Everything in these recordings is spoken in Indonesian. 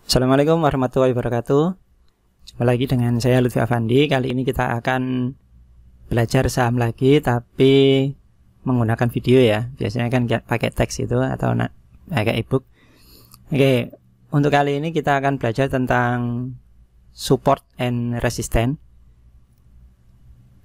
Assalamualaikum warahmatullahi wabarakatuh. Jumpa lagi dengan saya Lutfi Afandi. Kali ini kita akan belajar saham lagi, tapi menggunakan video ya. Biasanya kan pakai teks itu atau pakai ebook. Oke, untuk kali ini kita akan belajar tentang support and resistance.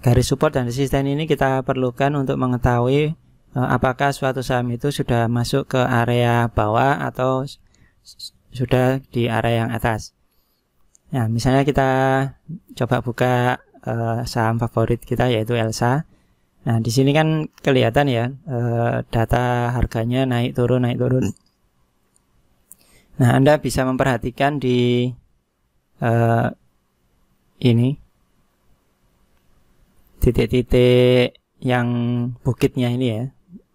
Garis support dan resisten ini kita perlukan untuk mengetahui apakah suatu saham itu sudah masuk ke area bawah atau sudah di area yang atas. Nah, misalnya kita coba buka saham favorit kita yaitu Elsa. Nah, di sini kan kelihatan ya data harganya naik turun naik turun. Nah, Anda bisa memperhatikan di ini titik-titik yang bukitnya ini ya,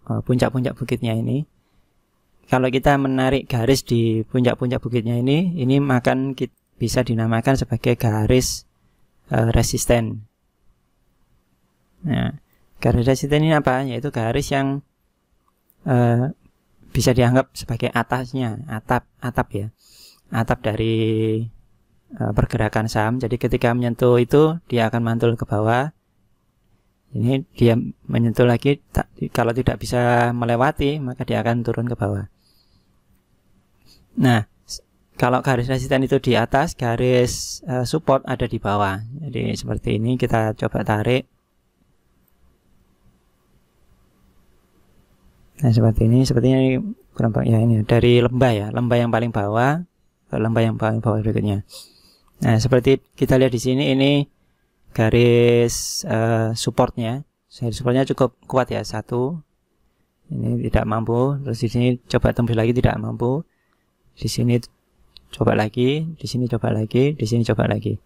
puncak-puncak bukitnya ini. Kalau kita menarik garis di puncak-puncak bukitnya ini makan bisa dinamakan sebagai garis resisten. Nah, garis resisten ini apa? Yaitu garis yang bisa dianggap sebagai atasnya, atap ya, atap dari pergerakan saham. Jadi ketika menyentuh itu dia akan mantul ke bawah. Ini dia menyentuh lagi, kalau tidak bisa melewati maka dia akan turun ke bawah. Nah, kalau garis resisten itu di atas, garis support ada di bawah. Jadi seperti ini, kita coba tarik. Nah, seperti ini, sepertinya ini kurang ya, ini dari lembah ya, lembah yang paling bawah ke lembah yang paling bawah berikutnya. Nah, seperti kita lihat di sini, ini garis supportnya cukup kuat ya, satu. Ini tidak mampu, terus di sini coba tembus lagi tidak mampu. Di sini coba lagi, di sini coba lagi, di sini coba lagi.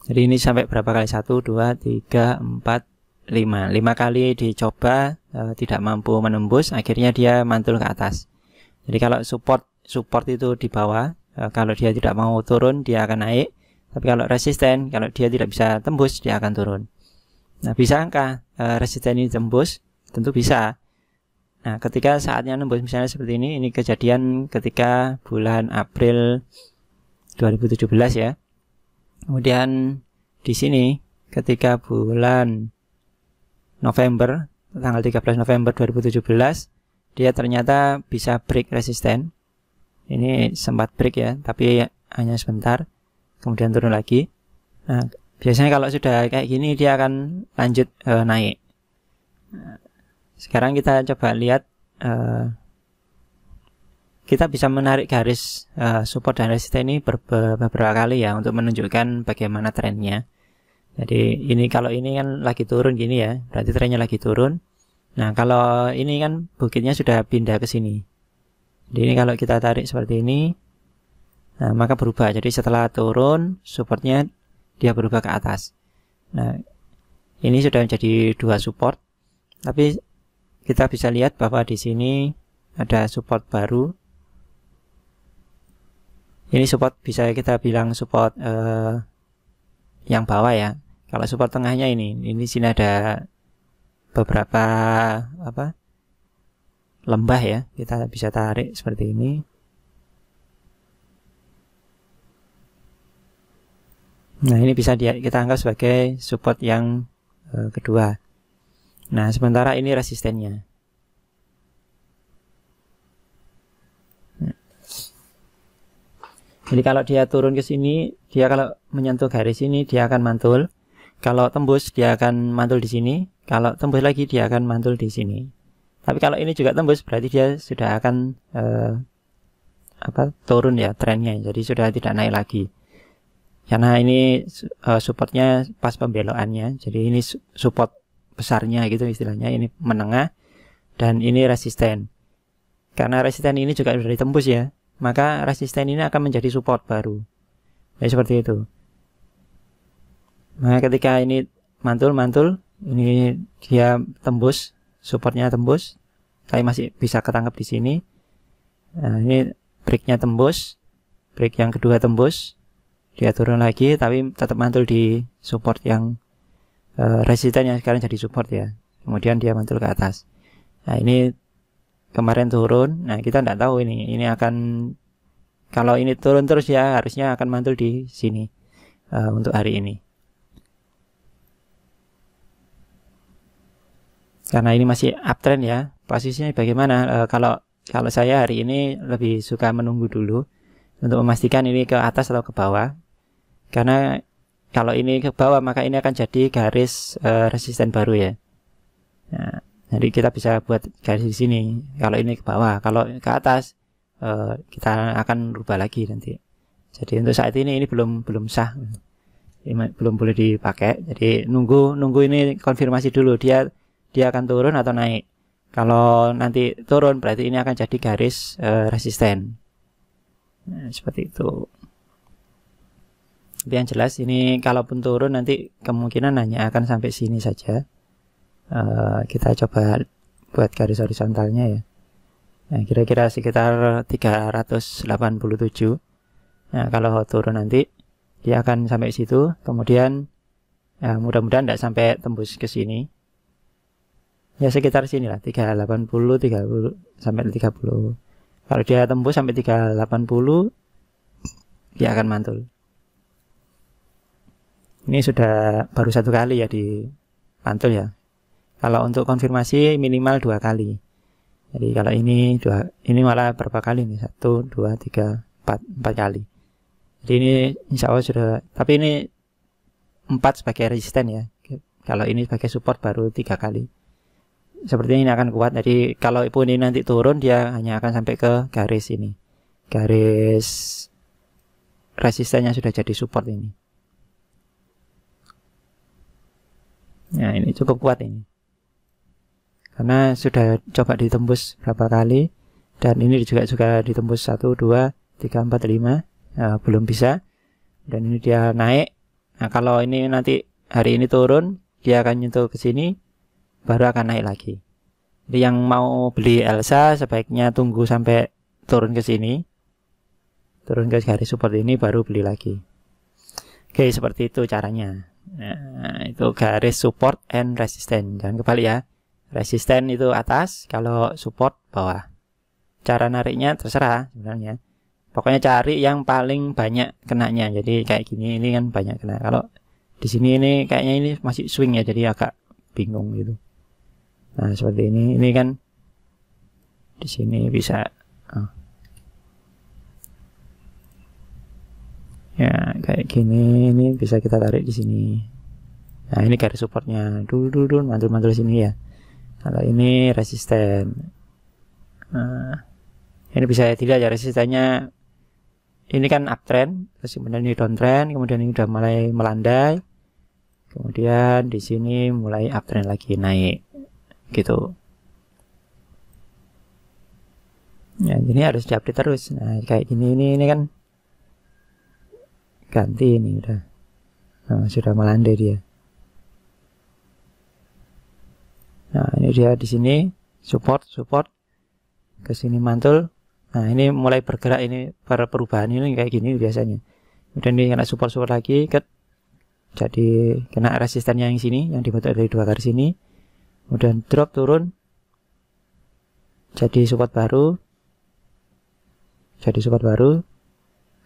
Jadi ini sampai berapa kali? 1, 2, 3, 4, 5. 5 kali dicoba tidak mampu menembus, akhirnya dia mantul ke atas. Jadi kalau support itu di bawah, kalau dia tidak mau turun dia akan naik. Tapi kalau resisten, kalau dia tidak bisa tembus, dia akan turun. Nah, bisakah resisten ini tembus? Tentu bisa. Nah, ketika saatnya nembus, misalnya seperti ini kejadian ketika bulan April 2017 ya. Kemudian di sini ketika bulan November, tanggal 13 November 2017, dia ternyata bisa break resisten. Ini sempat break ya, tapi hanya sebentar. Kemudian turun lagi. Nah, biasanya kalau sudah kayak gini dia akan lanjut naik. Nah, sekarang kita coba lihat, kita bisa menarik garis support dan resisten ini beberapa kali ya untuk menunjukkan bagaimana trennya. Jadi ini kalau ini kan lagi turun gini ya, berarti trennya lagi turun. Nah, kalau ini kan bukitnya sudah pindah ke sini. Jadi ini kalau kita tarik seperti ini, nah, maka berubah. Jadi setelah turun, supportnya dia berubah ke atas. Nah, ini sudah menjadi dua support. Tapi kita bisa lihat bahwa di sini ada support baru. Ini support bisa kita bilang support yang bawah ya. Kalau support tengahnya ini sini ada beberapa lembah ya. Kita bisa tarik seperti ini. Nah, ini bisa kita anggap sebagai support yang kedua. Nah, sementara ini resistennya. Jadi kalau dia turun ke sini, dia kalau menyentuh garis ini dia akan mantul. Kalau tembus dia akan mantul di sini. Kalau tembus lagi dia akan mantul di sini. Tapi kalau ini juga tembus berarti dia sudah akan turun ya trennya. Jadi sudah tidak naik lagi. Karena ini supportnya pas pembelokannya. Jadi ini support besarnya gitu istilahnya. Ini menengah dan ini resisten. Karena resisten ini juga sudah ditembus ya, maka resisten ini akan menjadi support baru. Jadi seperti itu. Nah, ketika ini mantul, ini dia tembus, supportnya tembus, tapi masih bisa ketangkap di sini. Nah, ini breaknya tembus, break yang kedua tembus, dia turun lagi, tapi tetap mantul di support yang resisten yang sekarang jadi support ya. Kemudian dia mantul ke atas. Nah, ini kemarin turun. Nah, kita tidak tahu ini akan kalau ini turun terus ya harusnya akan mantul di sini untuk hari ini. Karena ini masih uptrend ya. Posisinya bagaimana? Kalau saya hari ini lebih suka menunggu dulu untuk memastikan ini ke atas atau ke bawah. Karena kalau ini ke bawah maka ini akan jadi garis resisten baru ya. Nah, jadi kita bisa buat garis di sini. Kalau ini ke bawah, kalau ke atas kita akan rubah lagi nanti. Jadi untuk saat ini belum sah, ini belum boleh dipakai. Jadi nunggu ini konfirmasi dulu dia akan turun atau naik. Kalau nanti turun berarti ini akan jadi garis resisten. Nah, seperti itu. Tapi yang jelas ini kalaupun turun nanti kemungkinan hanya akan sampai sini saja. Kita coba buat garis horizontalnya ya. Nah, kira-kira sekitar 387. Nah, kalau turun nanti dia akan sampai situ. Kemudian mudah-mudahan tidak sampai tembus ke sini. Ya sekitar sini lah, 380, 30 sampai 30. Kalau dia tembus sampai 380, dia akan mantul. Ini sudah baru 1 kali ya di pantul ya. Kalau untuk konfirmasi minimal 2 kali. Jadi kalau ini malah berapa kali nih? 1, 2, 3, 4 kali. Jadi ini insya Allah sudah. Tapi ini 4 sebagai resisten ya. Kalau ini sebagai support baru 3 kali. Sepertinya ini akan kuat. Jadi kalau pun ini nanti turun dia hanya akan sampai ke garis ini. Garis resistennya sudah jadi support ini. Nah ini cukup kuat ini. Karena sudah coba ditembus berapa kali. Dan ini juga ditembus 1, 2, 3, 4, 5. Belum bisa. Dan ini dia naik. Nah kalau ini nanti hari ini turun, dia akan nyentuh ke sini, baru akan naik lagi. Jadi yang mau beli Elsa sebaiknya tunggu sampai turun ke sini, turun ke garis support ini baru beli lagi. Oke, seperti itu caranya. Nah, itu garis support and resistance. Jangan kebalik ya. Resisten itu atas, kalau support bawah. Cara nariknya terserah sebenarnya. Pokoknya cari yang paling banyak kenanya. Jadi kayak gini ini kan banyak kena. Kalau di sini ini kayaknya ini masih swing ya, jadi agak bingung gitu. Nah, seperti ini. Ini kan di sini bisa ya kayak gini, ini bisa kita tarik di sini. Nah, ini garis supportnya. Dulu mantul sini ya. Kalau ini resisten. Nah, ini bisa dilihat ya resistennya. Ini kan uptrend, terus kemudian ini downtrend, kemudian ini udah mulai melandai. Kemudian di sini mulai uptrend lagi naik. Gitu. Ya, ini harus diupdate terus. Nah, kayak gini ini kan ganti ini udah. Nah, sudah melandai dia. Nah, ini dia di sini support ke sini mantul. Nah, ini mulai bergerak ini para perubahan ini kayak gini biasanya. Kemudian ini kena support lagi jadi kena resistennya yang sini yang dibentuk dari 2 garis ini. Kemudian drop turun jadi support baru.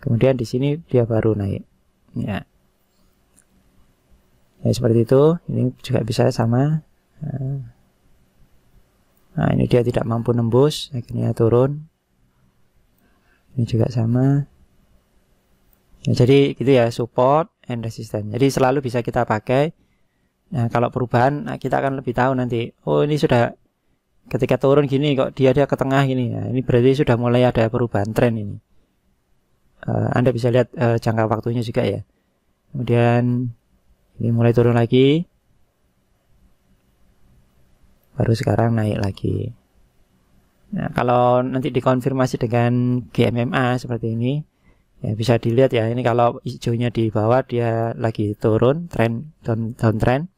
Kemudian di sini dia baru naik. Ya. Ya seperti itu. Ini juga bisa sama. Nah, ini dia tidak mampu nembus, akhirnya turun. Ini juga sama. Ya, jadi gitu ya, support and resistance. Jadi selalu bisa kita pakai. Nah, kalau perubahan kita akan lebih tahu nanti. Oh, ini sudah ketika turun gini kok dia ke tengah gini. Nah, ini berarti sudah mulai ada perubahan tren ini. Anda bisa lihat jangka waktunya juga ya. Kemudian ini mulai turun lagi. Baru sekarang naik lagi. Nah, kalau nanti dikonfirmasi dengan GMMA seperti ini, ya bisa dilihat ya. Ini kalau hijaunya di bawah dia lagi turun, downtrend.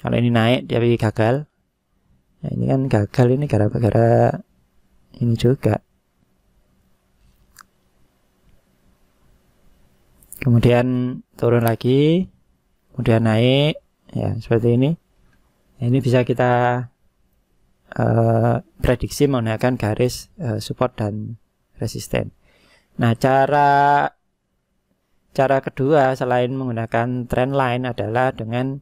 Kalau ini naik dia gagal. Nah, ini kan gagal ini gara-gara ini juga. Kemudian turun lagi, kemudian naik, ya seperti ini. Nah, ini bisa kita prediksi menggunakan garis support dan resisten. Nah, cara kedua selain menggunakan trend line adalah dengan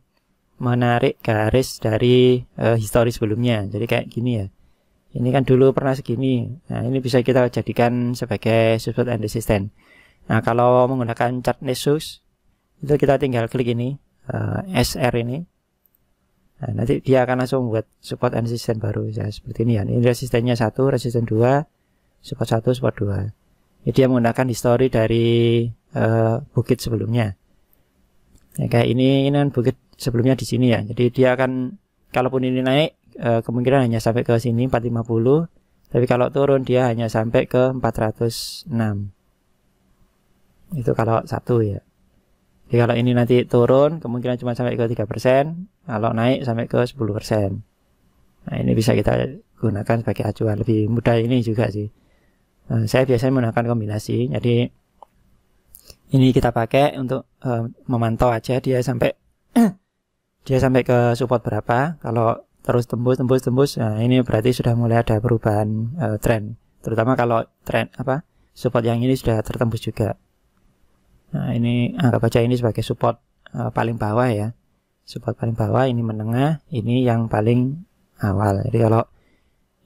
menarik garis dari histori sebelumnya. Jadi kayak gini ya. Ini kan dulu pernah segini. Nah, ini bisa kita jadikan sebagai support and resistance. Nah, kalau menggunakan chart Nexus itu kita tinggal klik ini SR ini. Nah, nanti dia akan langsung buat support and resistance baru ya, seperti ini ya. Ini resistennya 1, resisten 2, support 1, support 2. Jadi dia menggunakan histori dari bukit sebelumnya. Ya, kayak ini kan bukit sebelumnya di sini ya. Jadi dia akan, kalaupun ini naik kemungkinan hanya sampai ke sini 450, tapi kalau turun dia hanya sampai ke 406. Itu kalau satu ya. Jadi kalau ini nanti turun kemungkinan cuma sampai ke 3%, kalau naik sampai ke 10%. Nah, ini bisa kita gunakan sebagai acuan, lebih mudah ini juga sih. Saya biasanya menggunakan kombinasi. Jadi ini kita pakai untuk memantau aja dia sampai ke support berapa. Kalau terus tembus, nah ini berarti sudah mulai ada perubahan tren. Terutama kalau tren support yang ini sudah tertembus juga. Nah, ini anggap aja ini sebagai support paling bawah ya. Support paling bawah, ini menengah, ini yang paling awal. Jadi kalau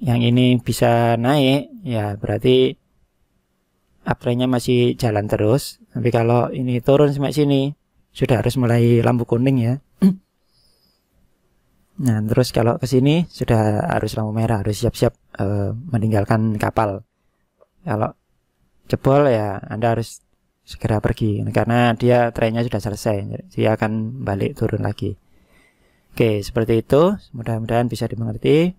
yang ini bisa naik ya berarti uptrendnya masih jalan terus. Tapi kalau ini turun sampai sini sudah harus mulai lampu kuning ya. Nah, terus kalau ke sini sudah harus lampu merah, harus siap-siap meninggalkan kapal. Kalau jebol ya Anda harus segera pergi karena dia trennya sudah selesai. Dia akan balik turun lagi. Oke, seperti itu. Mudah-mudahan bisa dimengerti.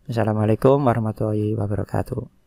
Assalamualaikum warahmatullahi wabarakatuh.